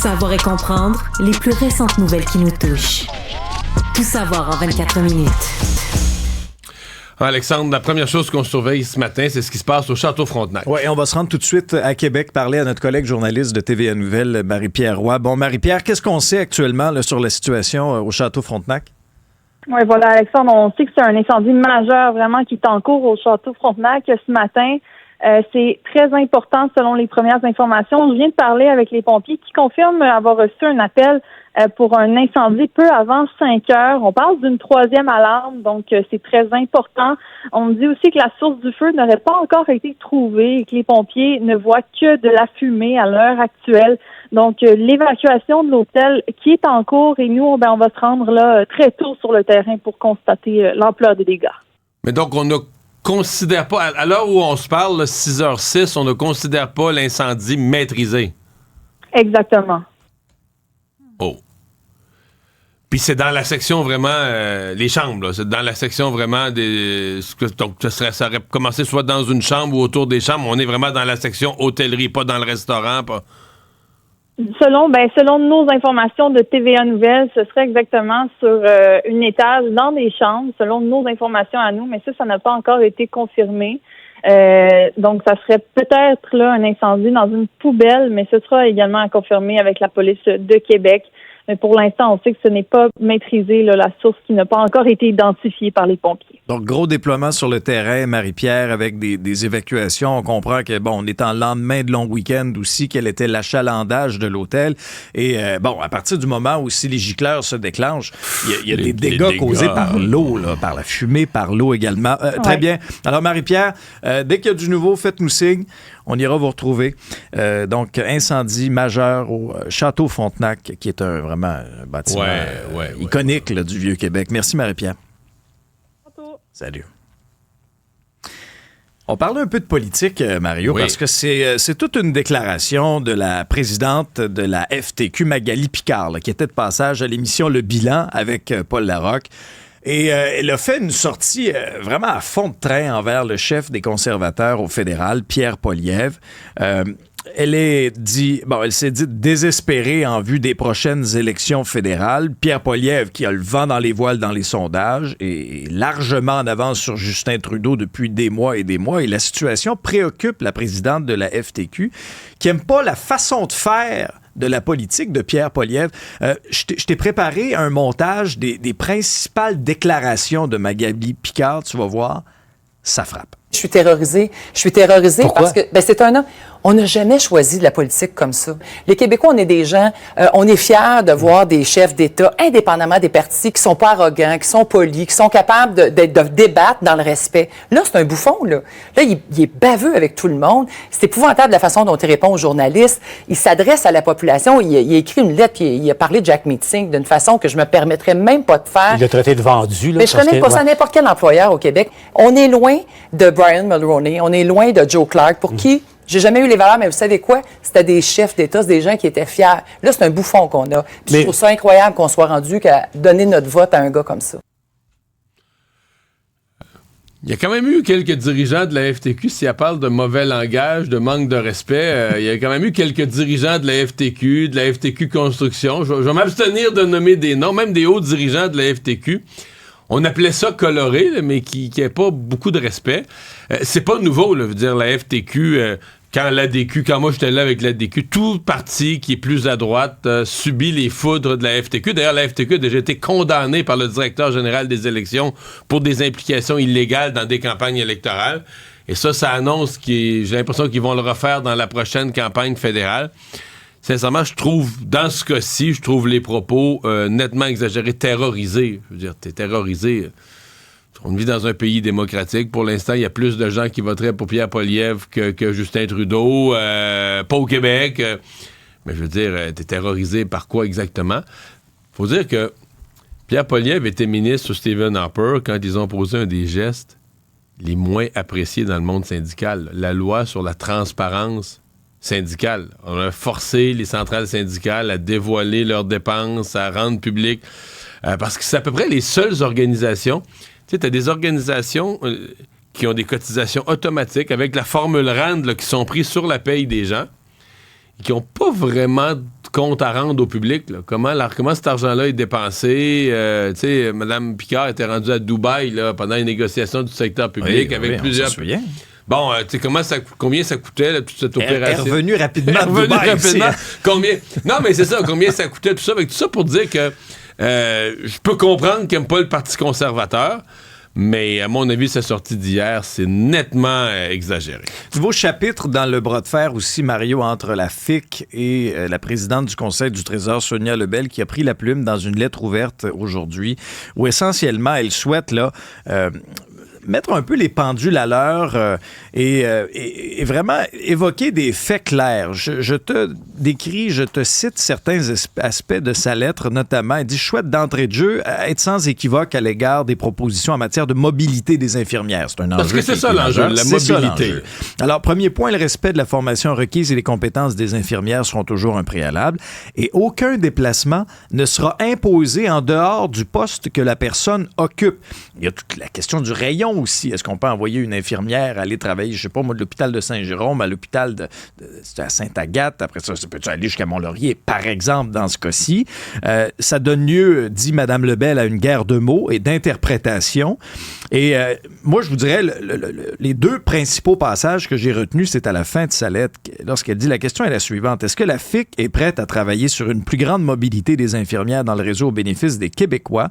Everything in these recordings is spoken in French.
Savoir et comprendre les plus récentes nouvelles qui nous touchent. Tout savoir en 24 minutes. Alexandre, la première chose qu'on surveille ce matin, c'est ce qui se passe au Château Frontenac. Oui, on va se rendre tout de suite à Québec, parler à notre collègue journaliste de TVA Nouvelles, Marie-Pierre Roy. Bon, Marie-Pierre, qu'est-ce qu'on sait actuellement là, sur la situation au Château Frontenac? Oui, voilà, Alexandre, on sait que c'est un incendie majeur vraiment qui est en cours au Château Frontenac ce matin. C'est très important selon les premières informations. Je viens de parler avec les pompiers qui confirment avoir reçu un appel pour un incendie peu avant 5 heures. On parle d'une 3e alarme, donc c'est très important. On me dit aussi que la source du feu n'aurait pas encore été trouvée et que les pompiers ne voient que de la fumée à l'heure actuelle. Donc, l'évacuation de l'hôtel qui est en cours et nous, on va se rendre là très tôt sur le terrain pour constater l'ampleur des dégâts. Mais donc, on ne considère pas, à l'heure où on se parle, 6h06, on ne considère pas l'incendie maîtrisé. Exactement. Oh. Puis c'est dans la section vraiment, les chambres, là. C'est dans la section vraiment des... Donc, ça aurait commencé soit dans une chambre ou autour des chambres. On est vraiment dans la section hôtellerie, pas dans le restaurant, pas... Selon nos informations de TVA Nouvelles, ce serait exactement sur un étage dans des chambres, selon nos informations à nous, mais ça n'a pas encore été confirmé. Donc, ça serait peut-être là un incendie dans une poubelle, mais ce sera également à confirmer avec la police de Québec. Mais pour l'instant, on sait que ce n'est pas maîtrisé, là, la source qui n'a pas encore été identifiée par les pompiers. Donc, gros déploiement sur le terrain, Marie-Pierre, avec des évacuations. On comprend que, bon, on est en lendemain de long week-end aussi, quel était l'achalandage de l'hôtel. Et, bon, à partir du moment où si les gicleurs se déclenchent, il y a des dégâts causés par l'eau, là, par la fumée, par l'eau également. Très bien. Alors, Marie-Pierre, dès qu'il y a du nouveau, faites-nous signe. On ira vous retrouver. Donc, incendie majeur au Château Frontenac, qui est vraiment un bâtiment iconique là, du Vieux-Québec. Merci, Marie-Pierre. Salut. On parle un peu de politique, Mario, parce que c'est toute une déclaration de la présidente de la FTQ, Magali Picard, là, qui était de passage à l'émission Le Bilan avec Paul Larocque. Et elle a fait une sortie vraiment à fond de train envers le chef des conservateurs au fédéral, Pierre Poilievre. Elle s'est dit désespérée en vue des prochaines élections fédérales. Pierre Poilievre, qui a le vent dans les voiles dans les sondages, est largement en avance sur Justin Trudeau depuis des mois et des mois. Et la situation préoccupe la présidente de la FTQ, qui n'aime pas la façon de faire de la politique de Pierre Poilievre. Je t'ai préparé un montage des principales déclarations de Magali Picard. Tu vas voir, ça frappe. Je suis terrorisée. Pourquoi? Parce que c'est un homme. On n'a jamais choisi de la politique comme ça. Les Québécois, on est des gens, on est fiers de voir des chefs d'État, indépendamment des partis, qui sont pas arrogants, qui sont polis, qui sont capables de débattre dans le respect. Là, c'est un bouffon, là. Là, il est baveux avec tout le monde. C'est épouvantable la façon dont il répond aux journalistes. Il s'adresse à la population. Il a écrit une lettre, puis il a parlé de Jack Meeting d'une façon que je me permettrais même pas de faire. Il l'a traité de vendu, là. Mais je connais pas ça n'importe quel employeur au Québec. On est loin de Brian Mulroney. On est loin de Joe Clark, pour qui j'ai jamais eu les valeurs, mais vous savez quoi? C'était des chefs d'État, c'est des gens qui étaient fiers. Là, c'est un bouffon qu'on a. Puis je trouve ça incroyable qu'on soit rendu qu'à donner notre vote à un gars comme ça. Il y a quand même eu quelques dirigeants de la FTQ, si elle parle de mauvais langage, de manque de respect, il y a quand même eu quelques dirigeants de la FTQ Construction. Je vais m'abstenir de nommer des noms, même des hauts dirigeants de la FTQ. On appelait ça coloré, là, mais qui n'a pas beaucoup de respect. C'est pas nouveau, là, je veux dire, la FTQ, quand moi j'étais là avec l'ADQ, tout parti qui est plus à droite subit les foudres de la FTQ. D'ailleurs, la FTQ a déjà été condamnée par le directeur général des élections pour des implications illégales dans des campagnes électorales. Et ça annonce j'ai l'impression qu'ils vont le refaire dans la prochaine campagne fédérale. Sincèrement, dans ce cas-ci, je trouve les propos nettement exagérés, terrorisés. Je veux dire, t'es terrorisé. On vit dans un pays démocratique. Pour l'instant, il y a plus de gens qui voteraient pour Pierre Poilievre que Justin Trudeau. Pas au Québec. Mais je veux dire, t'es terrorisé par quoi exactement? Faut dire que Pierre Poilievre était ministre sous Stephen Harper quand ils ont posé un des gestes les moins appréciés dans le monde syndical. La loi sur la transparence syndicale. On a forcé les centrales syndicales à dévoiler leurs dépenses, à rendre public, parce que c'est à peu près les seules organisations. Tu sais, t'as des organisations qui ont des cotisations automatiques avec la formule RAND là, qui sont prises sur la paye des gens et qui n'ont pas vraiment compte à rendre au public. Là. Comment cet argent-là est dépensé? Tu sais, Mme Picard était rendue à Dubaï là, pendant les négociations du secteur public avec plusieurs... Bon, tu sais, combien ça coûtait, là, toute cette opération? Elle est revenue rapidement de Dubaï. Combien? Non, mais c'est ça, combien ça coûtait, tout ça. Avec tout ça pour dire que je peux comprendre qu'il n'aime pas le Parti conservateur, mais à mon avis, sa sortie d'hier, c'est nettement exagéré. Nouveau chapitre dans le bras de fer aussi, Mario, entre la FIC et la présidente du Conseil du Trésor, Sonia Lebel, qui a pris la plume dans une lettre ouverte aujourd'hui, où essentiellement, elle souhaite là... mettre un peu les pendules à l'heure et vraiment évoquer des faits clairs. Je te cite certains aspects de sa lettre, notamment. Elle dit « Je souhaite d'entrée de jeu être sans équivoque à l'égard des propositions en matière de mobilité des infirmières. » C'est un enjeu. Parce que c'est ça l'enjeu, la mobilité. Alors, premier point, le respect de la formation requise et les compétences des infirmières seront toujours un préalable et aucun déplacement ne sera imposé en dehors du poste que la personne occupe. Il y a toute la question du rayon aussi. Est-ce qu'on peut envoyer une infirmière aller travailler, je sais pas, moi, de l'hôpital de Saint-Jérôme à l'hôpital de Sainte-Agathe, après ça peut-tu aller jusqu'à Mont-Laurier, par exemple, dans ce cas-ci. Ça donne lieu, dit Mme Lebel, à une guerre de mots et d'interprétation. Et moi, je vous dirais, les deux principaux passages que j'ai retenus, c'est à la fin de sa lettre, lorsqu'elle dit, la question est la suivante. Est-ce que la FIC est prête à travailler sur une plus grande mobilité des infirmières dans le réseau au bénéfice des Québécois?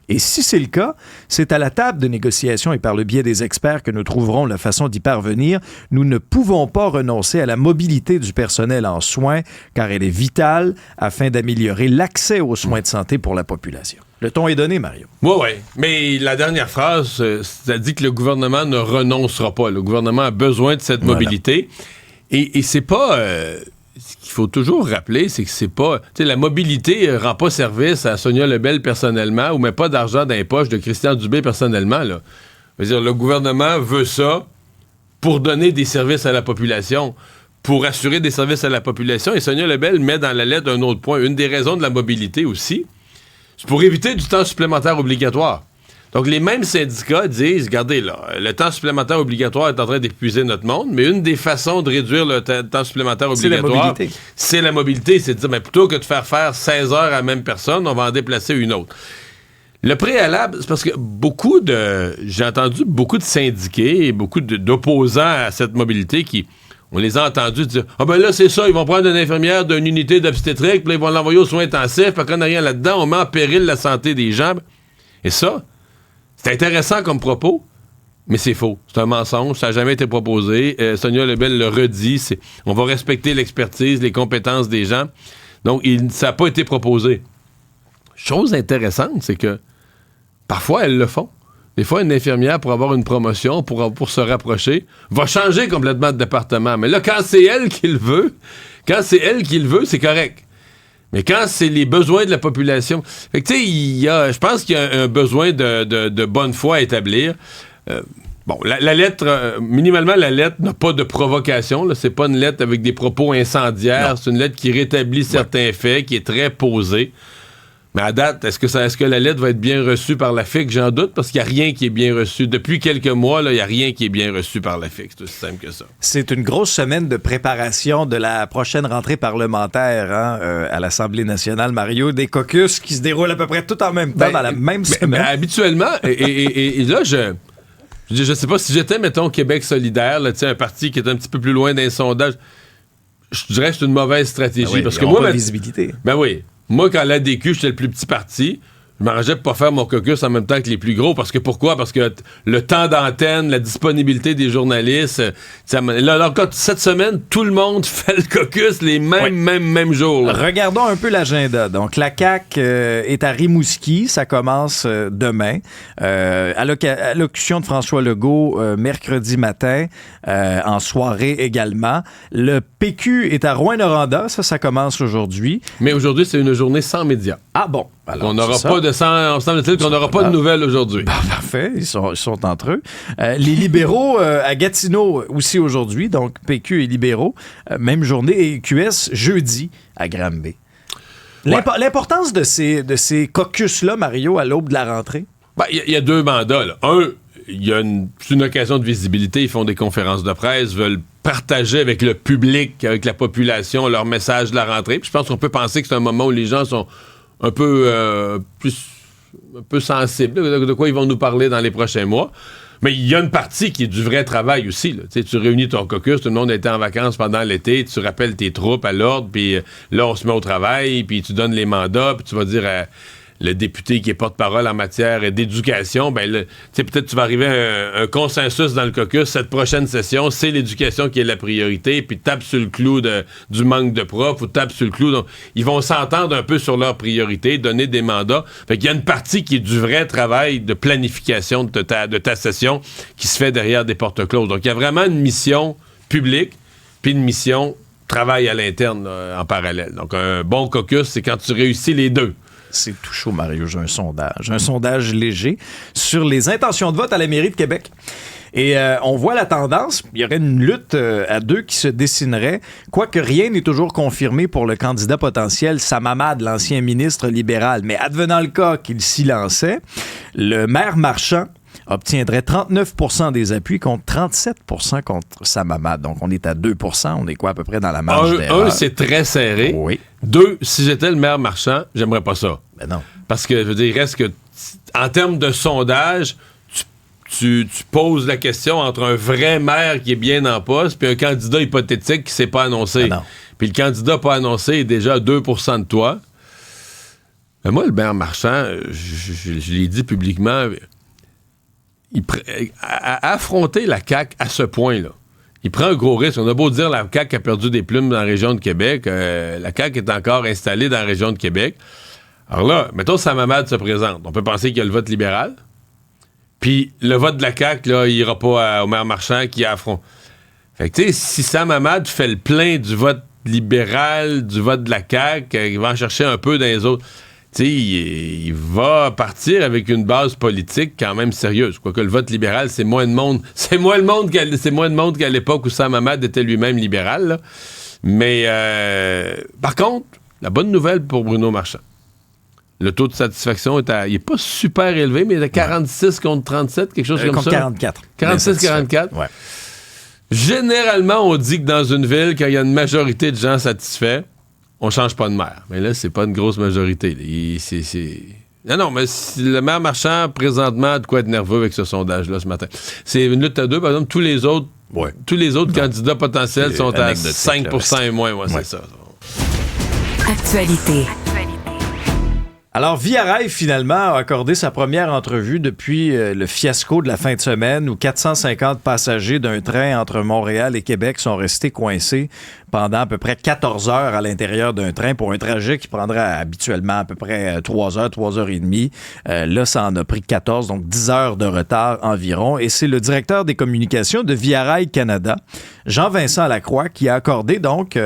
Et si c'est le cas, c'est à la table de négociation et par le biais des experts que nous trouverons la façon d'y parvenir. Nous ne pouvons pas renoncer à la mobilité du personnel en soins, car elle est vitale afin d'améliorer l'accès aux soins de santé pour la population. Le ton est donné, Mario. Oui. Mais la dernière phrase, ça dit que le gouvernement ne renoncera pas. Le gouvernement a besoin de cette mobilité. Et c'est pas... ce qu'il faut toujours rappeler, c'est que c'est pas... Tu sais, la mobilité rend pas service à Sonia Lebel personnellement ou met pas d'argent dans les poches de Christian Dubé personnellement, là. Je veux dire, le gouvernement veut ça pour donner des services à la population, pour assurer des services à la population. Et Sonia Lebel met dans la lettre un autre point. Une des raisons de la mobilité aussi, c'est pour éviter du temps supplémentaire obligatoire. Donc, les mêmes syndicats disent, regardez, là, le temps supplémentaire obligatoire est en train d'épuiser notre monde, mais une des façons de réduire le temps supplémentaire obligatoire, c'est la mobilité. C'est de dire, plutôt que de faire 16 heures à la même personne, on va en déplacer une autre. Le préalable, c'est parce que j'ai entendu beaucoup de syndiqués et beaucoup d'opposants à cette mobilité on les a entendus dire « Ah ben là, c'est ça, ils vont prendre une infirmière d'une unité d'obstétrique, puis là, ils vont l'envoyer aux soins intensifs, puis qu'on n'a rien là-dedans, on met en péril la santé des gens. » Et ça, c'est intéressant comme propos, mais c'est faux. C'est un mensonge, ça n'a jamais été proposé. Sonia Lebel le redit, on va respecter l'expertise, les compétences des gens. Donc, ça n'a pas été proposé. Chose intéressante, c'est que parfois, elles le font. Des fois, une infirmière, pour avoir une promotion, pour se rapprocher, va changer complètement de département. Mais là, quand c'est elle qui le veut, c'est correct. Mais quand c'est les besoins de la population... Fait que, tu sais, je pense qu'il y a un besoin de bonne foi à établir. La lettre, minimalement, la lettre n'a pas de provocation. Là. C'est pas une lettre avec des propos incendiaires. Non. C'est une lettre qui rétablit certains faits, qui est très posée. Mais à date, est-ce que la lettre va être bien reçue par la FIC? J'en doute, parce qu'il n'y a rien qui est bien reçu. Depuis quelques mois, il n'y a rien qui est bien reçu par la FIC. C'est aussi simple que ça. C'est une grosse semaine de préparation de la prochaine rentrée parlementaire à l'Assemblée nationale, Mario. Des caucus qui se déroulent à peu près tout en même temps dans la même semaine. Habituellement, et là, je sais pas, si j'étais, mettons, Québec solidaire, là, un parti qui est un petit peu plus loin d'un sondage, je dirais que c'est une mauvaise stratégie. Parce que moi, pas de visibilité. Ben oui. Moi, quand l'ADQ, j'étais le plus petit parti, je m'arrangeais pour pas faire mon caucus en même temps que les plus gros. Pourquoi? Parce que le temps d'antenne, la disponibilité des journalistes... Alors, cette semaine, tout le monde fait le caucus les mêmes jours. Là. Regardons un peu l'agenda. Donc, la CAQ est à Rimouski. Ça commence demain. Allocution de François Legault mercredi matin, en soirée également. Le PQ est à Rouyn-Noranda. Ça commence aujourd'hui. Mais aujourd'hui, c'est une journée sans médias. Ah bon? Alors, on n'aura pas de nouvelles aujourd'hui. Parfait, ils sont entre eux. Les libéraux à Gatineau aussi aujourd'hui, donc PQ et libéraux, même journée, et QS jeudi à Granby. L'importance de ces caucus-là, Mario, à l'aube de la rentrée? Il y a deux mandats. Là. Un, c'est une occasion de visibilité. Ils font des conférences de presse, veulent partager avec le public, avec la population, leur message de la rentrée. Puis je pense qu'on peut penser que c'est un moment où les gens sont un peu sensibles de quoi ils vont nous parler dans les prochains mois. Mais il y a une partie qui est du vrai travail aussi. Là. Tu réunis ton caucus, tout le monde était en vacances pendant l'été, tu rappelles tes troupes à l'ordre, puis là, on se met au travail, puis tu donnes les mandats, puis tu vas dire à le député qui est porte-parole en matière d'éducation, peut-être tu vas arriver à un consensus dans le caucus. Cette prochaine session, c'est l'éducation qui est la priorité, puis tape sur le clou du manque de profs, ou tape sur le clou. Donc, ils vont s'entendre un peu sur leurs priorités, donner des mandats. Fait qu'il y a une partie qui est du vrai travail de planification de ta session qui se fait derrière des portes closes. Donc, il y a vraiment une mission publique, puis une mission travail à l'interne en parallèle. Donc, un bon caucus, c'est quand tu réussis les deux. C'est tout chaud, Mario. J'ai un sondage léger sur les intentions de vote à la mairie de Québec. Et on voit la tendance. Il y aurait une lutte à deux qui se dessinerait. Quoique rien n'est toujours confirmé pour le candidat potentiel Sam Hamad, l'ancien ministre libéral. Mais advenant le cas qu'il s'y lançait, le maire Marchand obtiendrait 39% des appuis contre 37% contre Sam Hamad. Donc, on est à 2%. On est quoi à peu près dans la marge d'erreur? Un, c'est très serré. Oui. 2, si j'étais le maire Marchand, j'aimerais pas ça. Ben non. Parce que, je veux dire, il reste que, en termes de sondage, tu poses la question entre un vrai maire qui est bien en poste puis un candidat hypothétique qui s'est pas annoncé. Ben puis le candidat pas annoncé est déjà à 2% de toi. Mais moi, le maire Marchand, je l'ai dit publiquement, à affronter la CAQ à ce point-là, il prend un gros risque. On a beau dire la CAQ a perdu des plumes dans la région de Québec, la CAQ est encore installée dans la région de Québec. Alors là, mettons Sam Hamad se présente. On peut penser qu'il y a le vote libéral. Puis le vote de la CAQ, là, il ira pas au maire Marchand qui affronte. Fait que tu sais, si Sam Hamad fait le plein du vote libéral, du vote de la CAQ, il va en chercher un peu dans les autres. Tu sais, il va partir avec une base politique quand même sérieuse. Quoique le vote libéral, c'est moins de monde. C'est moins de monde qu'à l'époque où Sam Hamad était lui-même libéral. Là. Mais par contre, la bonne nouvelle pour Bruno Marchand, le taux de satisfaction il est pas super élevé, mais il est à 46 contre 37, quelque chose comme contre ça. 44. 46-44. Ouais. Généralement, on dit que dans une ville, quand il y a une majorité de gens satisfaits, on change pas de maire. Mais là, c'est pas une grosse majorité. Non, mais le maire Marchand, présentement, a de quoi être nerveux avec ce sondage-là ce matin. C'est une lutte à deux. Par exemple, tous les autres candidats potentiels sont à 5% et moins. Ouais, c'est ça. Actualité. Alors, Via Rail, finalement, a accordé sa première entrevue depuis le fiasco de la fin de semaine où 450 passagers d'un train entre Montréal et Québec sont restés coincés pendant à peu près 14 heures à l'intérieur d'un train pour un trajet qui prendrait habituellement à peu près 3 heures, 3 heures et demie. Là, ça en a pris 14, donc 10 heures de retard environ. Et c'est le directeur des communications de Via Rail Canada, Jean-Vincent Lacroix, qui a accordé donc...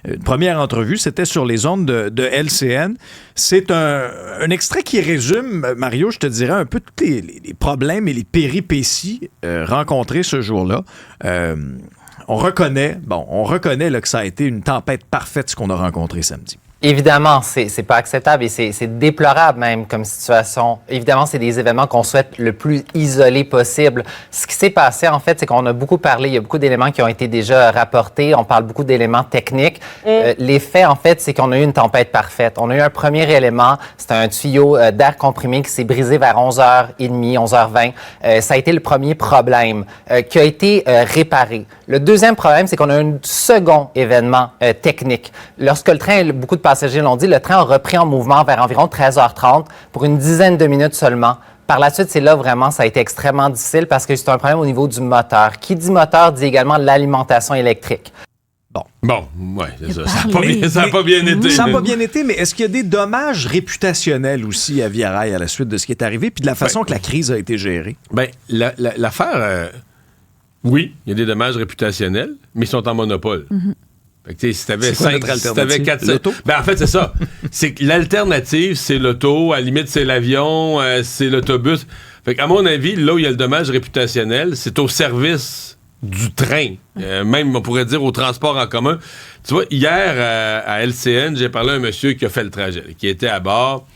une première entrevue, c'était sur les ondes de LCN. C'est un extrait qui résume, Mario, je te dirais, un peu tous les problèmes et les péripéties rencontrés ce jour-là. On reconnaît là, que ça a été une tempête parfaite, ce qu'on a rencontré samedi. Évidemment, c'est pas acceptable et c'est déplorable même comme situation. Évidemment, c'est des événements qu'on souhaite le plus isolés possible. Ce qui s'est passé, en fait, c'est qu'on a beaucoup parlé, il y a beaucoup d'éléments qui ont été déjà rapportés, on parle beaucoup d'éléments techniques. Les faits, en fait, c'est qu'on a eu une tempête parfaite. On a eu un premier élément, c'était un tuyau d'air comprimé qui s'est brisé vers 11h30, 11h20. Ça a été le premier problème qui a été réparé. Le deuxième problème, c'est qu'on a eu un second événement technique. Lorsque le train, beaucoup de passagers l'ont dit, le train a repris en mouvement vers environ 13h30 pour une dizaine de minutes seulement. Par la suite, c'est là vraiment, ça a été extrêmement difficile parce que c'est un problème au niveau du moteur. Qui dit moteur dit également l'alimentation électrique. Bon, ouais, c'est ça. Ça n'a pas bien été. Ça n'a pas bien été, mais est-ce qu'il y a des dommages réputationnels aussi à Via Rail à la suite de ce qui est arrivé puis de la façon que la crise a été gérée? Bien, l'affaire, oui, il y a des dommages réputationnels, mais ils sont en monopole. Mm-hmm. Fait que, si t'avais 4... L'auto? Ben, en fait, c'est ça. C'est que l'alternative, c'est l'auto. À la limite, c'est l'avion, c'est l'autobus. Fait qu'à mon avis, là où il y a le dommage réputationnel, c'est au service du train. Même, on pourrait dire, au transport en commun. Tu vois, hier, à LCN, j'ai parlé à un monsieur qui a fait le trajet, qui était à bord.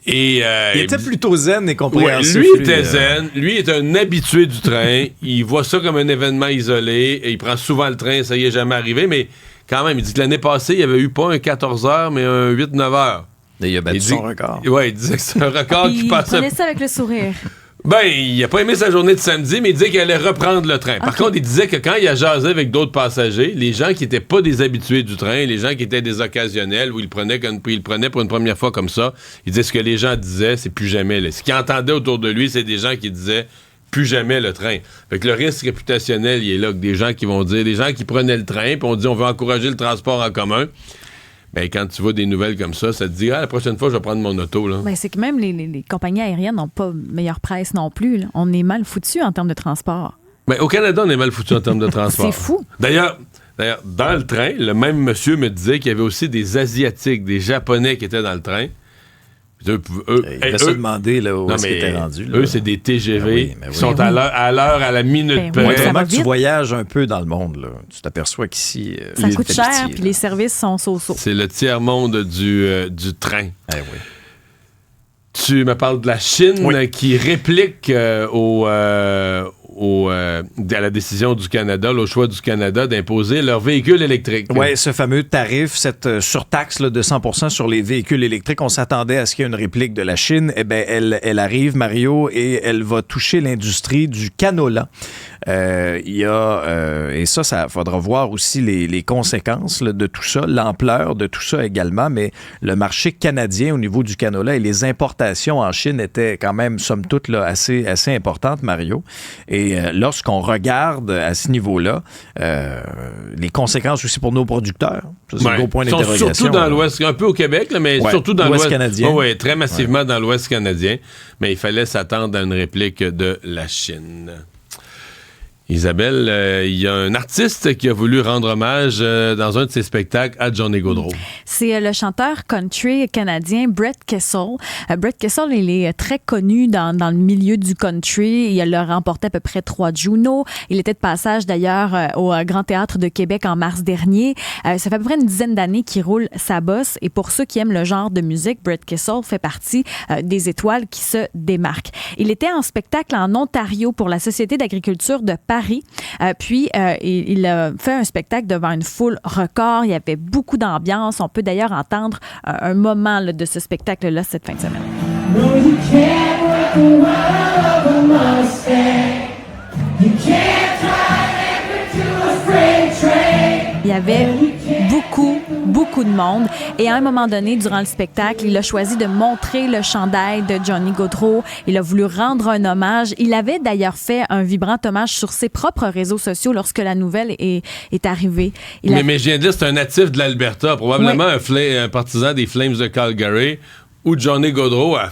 Il était plutôt zen et compréhensif. Ouais, lui était zen. Lui est un habitué du train. Il voit ça comme un événement isolé. Et il prend souvent le train. Ça y est jamais arrivé. Mais quand même, il dit que l'année passée, il n'y avait eu pas un 14 heures, mais un 8-9 heures. Et il a battu son record. Oui, il disait que c'est un record qui passait. Il prenait ça avec le sourire. Ben, il n'a pas aimé sa journée de samedi, mais il disait qu'il allait reprendre le train. Par contre, il disait que quand il a jasé avec d'autres passagers, les gens qui n'étaient pas des habitués du train, les gens qui étaient des occasionnels, où il le prenait pour une première fois comme ça, il disait ce que les gens disaient, c'est plus jamais. Là. Ce qu'il entendait autour de lui, c'est des gens qui disaient plus jamais le train. Fait que le risque réputationnel, il est là, que des gens qui vont dire, des gens qui prenaient le train, puis on dit on veut encourager le transport en commun. Ben, quand tu vois des nouvelles comme ça te dit, la prochaine fois, je vais prendre mon auto. Là. Ben, c'est que même les compagnies aériennes n'ont pas meilleure presse non plus. Là. On est mal foutus en termes de transport. Ben, au Canada, on est mal foutus en termes de transport. C'est fou. D'ailleurs, dans le train, le même monsieur me disait qu'il y avait aussi des Asiatiques, des Japonais qui étaient dans le train. Il va se demander là, où est-ce qu'ils étaient rendus. Là. Eux, c'est des TGV qui sont à l'heure, à la minute près. Vraiment que tu voyages un peu dans le monde, là. Tu t'aperçois qu'ici... ça coûte cher, puis les services sont so-so. C'est le tiers-monde du train. Eh oui. Tu me parles de la Chine qui réplique à la décision du Canada, au choix du Canada d'inposer leurs véhicules électriques. Oui, ce fameux tarif, cette surtaxe là, de 100% sur les véhicules électriques, on s'attendait à ce qu'il y ait une réplique de la Chine. Eh bien, elle arrive, Mario, et elle va toucher l'industrie du canola. Et ça faudra voir aussi les conséquences là, de tout ça, l'ampleur de tout ça également, mais le marché canadien au niveau du canola et les importations en Chine étaient quand même, somme toute, là, assez importantes, Mario. Et lorsqu'on regarde à ce niveau-là, les conséquences aussi pour nos producteurs, ça, c'est un gros point d'interrogation. Surtout dans l'Ouest, un peu au Québec, là, mais surtout dans l'Ouest canadien. Oui, très massivement dans l'Ouest canadien, mais il fallait s'attendre à une réplique de la Chine. Isabelle, il y a un artiste qui a voulu rendre hommage dans un de ses spectacles à Johnny Gaudreau. C'est le chanteur country canadien Brett Kessel. Brett Kessel, il est très connu dans le milieu du country. Il a remporté à peu près 3 Juno. Il était de passage d'ailleurs au Grand Théâtre de Québec en mars dernier. Ça fait à peu près une dizaine d'années qu'il roule sa bosse. Et pour ceux qui aiment le genre de musique, Brett Kessel fait partie des étoiles qui se démarquent. Il était en spectacle en Ontario pour la Société d'agriculture de Paris. Puis, il a fait un spectacle devant une foule record. Il y avait beaucoup d'ambiance. On peut d'ailleurs entendre un moment là, de ce spectacle-là cette fin de semaine. No, you can't work the world of a Mustang. You can't drive to a freight train. Il y avait beaucoup de monde. Et à un moment donné, durant le spectacle, il a choisi de montrer le chandail de Johnny Gaudreau. Il a voulu rendre un hommage. Il avait d'ailleurs fait un vibrant hommage sur ses propres réseaux sociaux lorsque la nouvelle est arrivée. Mais je viens de dire, c'est un natif de l'Alberta, probablement un partisan des Flames de Calgary, où Johnny Gaudreau a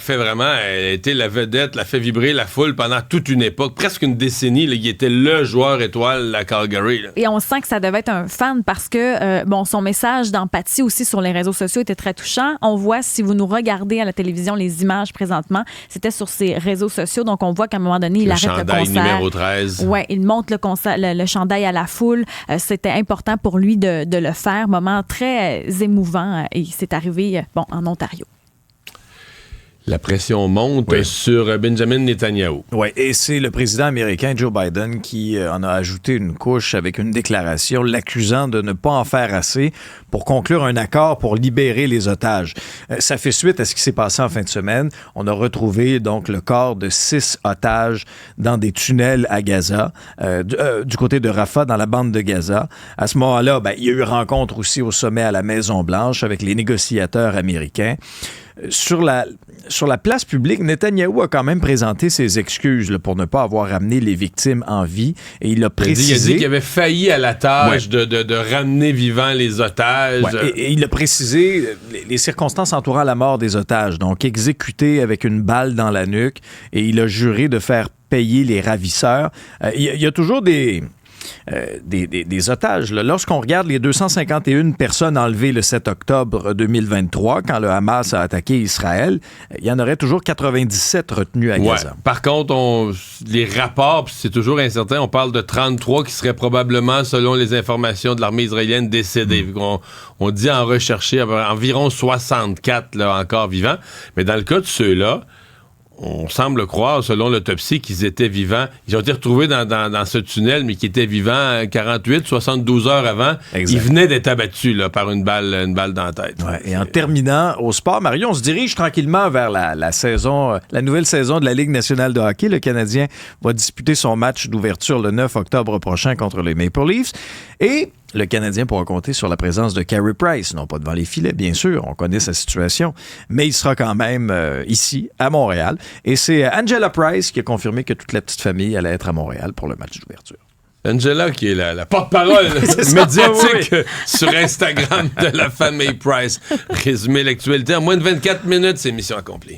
été la vedette, l'a fait vibrer la foule pendant toute une époque, presque une décennie. Là, il était le joueur étoile à Calgary. Là. Et on sent que ça devait être un fan parce que son message d'empathie aussi sur les réseaux sociaux était très touchant. On voit, si vous nous regardez à la télévision, les images présentement, c'était sur ses réseaux sociaux. Donc, on voit qu'à un moment donné, il arrête le concert. Le chandail numéro 13. Oui, il monte le chandail à la foule. C'était important pour lui de le faire. Moment très émouvant. Et c'est arrivé en Ontario. La pression monte sur Benjamin Netanyahu. Oui, et c'est le président américain Joe Biden qui en a ajouté une couche avec une déclaration l'accusant de ne pas en faire assez pour conclure un accord pour libérer les otages. Ça fait suite à ce qui s'est passé en fin de semaine. On a retrouvé donc le corps de 6 otages dans des tunnels à Gaza, du côté de Rafah, dans la bande de Gaza. À ce moment-là, il y a eu rencontre aussi au sommet à la Maison-Blanche avec les négociateurs américains. Sur la place publique, Netanyahou a quand même présenté ses excuses là, pour ne pas avoir ramené les victimes en vie. Et il a précisé... Il a dit qu'il avait failli à la tâche de ramener vivants les otages. Ouais, et il a précisé les circonstances entourant la mort des otages. Donc, exécutés avec une balle dans la nuque. Et il a juré de faire payer les ravisseurs. Il y a toujours des des otages. Là. Lorsqu'on regarde les 251 personnes enlevées le 7 octobre 2023, quand le Hamas a attaqué Israël, il y en aurait toujours 97 retenus à Gaza. Par contre, les rapports, c'est toujours incertain, on parle de 33 qui seraient probablement, selon les informations de l'armée israélienne, décédés. On dit en rechercher environ 64 là, encore vivants. Mais dans le cas de ceux-là, on semble croire, selon l'autopsie, qu'ils étaient vivants. Ils ont été retrouvés dans ce tunnel, mais qui étaient vivants 48, 72 heures avant. Exact. Ils venaient d'être abattus là, par une balle dans la tête. Ouais, et en terminant au sport, Mario, on se dirige tranquillement vers la nouvelle saison de la Ligue nationale de hockey. Le Canadien va disputer son match d'ouverture le 9 octobre prochain contre les Maple Leafs. Et le Canadien pourra compter sur la présence de Carey Price, non pas devant les filets, bien sûr, on connaît sa situation, mais il sera quand même ici, à Montréal. Et c'est Angela Price qui a confirmé que toute la petite famille allait être à Montréal pour le match d'ouverture. Angela, qui est la porte-parole médiatique sur Instagram de la famille Price. Résumé l'actualité en moins de 24 minutes, c'est mission accomplie.